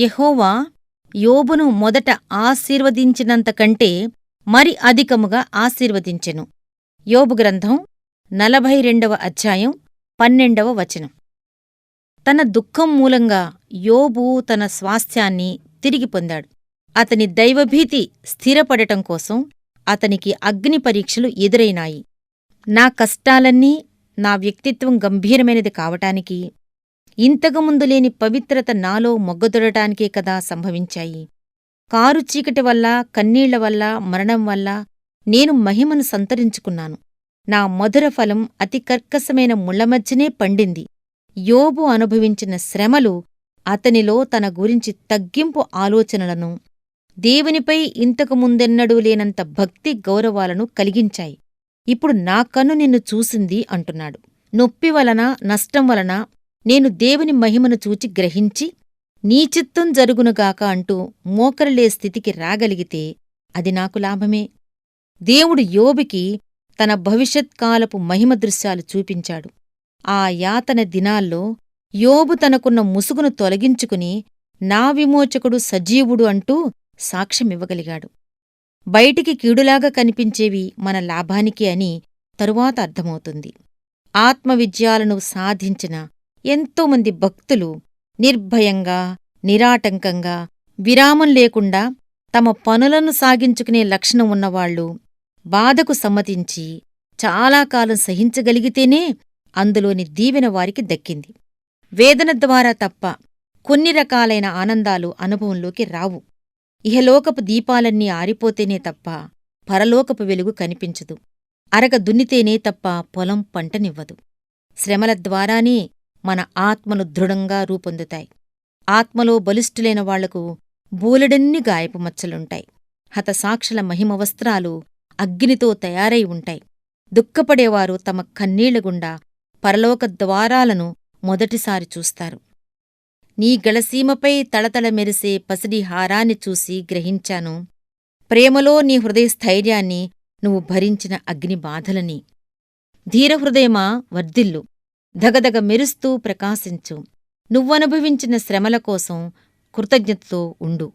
యెహోవా యోబును మొదట ఆశీర్వదించినంతకంటే మరి అధికముగా ఆశీర్వదించెను. యోబు గ్రంథం 42వ అధ్యాయం 12వ వచనం. తన దుఃఖం మూలంగా యోబు తన స్వాస్థ్యాన్ని తిరిగి పొందాడు. అతని దైవభీతి స్థిరపడటం కోసం అతనికి అగ్ని పరీక్షలు ఎదురైనాయి. నా కష్టాలన్నీ నా వ్యక్తిత్వం గంభీరమైనది కావటానికి, ఇంతకుముందు లేని పవిత్రత నాలో మొగ్గదొడటానికే కదా సంభవించాయి. కారు చీకటి వల్ల, కన్నీళ్ల వల్ల, మరణం వల్ల నేను మహిమను సంతరించుకున్నాను. నా మధుర ఫలం అతి కర్కశమైన ముళ్లమధ్యనే పండింది. యోబు అనుభవించిన శ్రమలు అతనిలో తన గురించి తగ్గింపు ఆలోచనలను, దేవునిపై ఇంతకుముందెన్నడూ లేనంత భక్తి గౌరవాలను కలిగించాయి. ఇప్పుడు నా కన్ను నిన్ను చూసింది అంటున్నాడు. నొప్పి వలన, నష్టం వలన నేను దేవుని మహిమను చూచి గ్రహించి, నీ చిత్తం జరుగునుగాక అంటూ మోకరిలే స్థితికి రాగలిగితే అది నాకు లాభమే. దేవుడు యోబుకి తన భవిష్యత్కాలపు మహిమ దృశ్యాలు చూపించాడు. ఆ యాతన దినాల్లో యోబు తనకున్న ముసుగును తొలగించుకుని నా విమోచకుడు సజీవుడు అంటూ సాక్ష్యమివ్వగలిగాడు. బయటికి కీడులాగా కనిపించేవి మన లాభానికి అని తరువాత అర్థమవుతుంది. ఆత్మవిజయాలను సాధించిన ఎంతోమంది భక్తులు నిర్భయంగా, నిరాటంకంగా, విరామం లేకుండా తమ పనులను సాగించుకునే లక్షణం ఉన్నవాళ్లు బాధకు సమ్మతించి చాలా కాలం సహించగలిగితేనే అందులోని దీవెన వారికి దక్కింది. వేదన ద్వారా తప్ప కొన్ని రకాలైన ఆనందాలు అనుభవంలోకి రావు. ఇహలోకపు దీపాలన్నీ ఆరిపోతేనే తప్ప పరలోకపు వెలుగు కనిపించదు. అరగ దున్నితేనే తప్ప పొలం పంటనివ్వదు. శ్రమల ద్వారానే మన ఆత్మలు దృఢంగా రూపొందుతాయి. ఆత్మలో బలిష్ఠులైన వాళ్లకు బోలెడన్ని గాయపు మచ్చలుంటాయి. హతసాక్షుల మహిమ వస్త్రాలు అగ్నితో తయారై ఉంటాయి. దుఃఖపడేవారు తమ కన్నీళ్లగుండా పరలోక ద్వారాలను మొదటిసారి చూస్తారు. నీ గళసీమపై తళతళ మెరిసే పసిడి హారాన్ని చూసి గ్రహించాను. ప్రేమలో నీ హృదయస్థైర్యాన్ని, నువ్వు భరించిన అగ్నిబాధలని. ధీరహృదయమా వర్ధిల్లు, ధగధగ మెరుస్తూ ప్రకాశించు. నువ్వనుభవించిన శ్రమల కోసం కృతజ్ఞతతో ఉండు.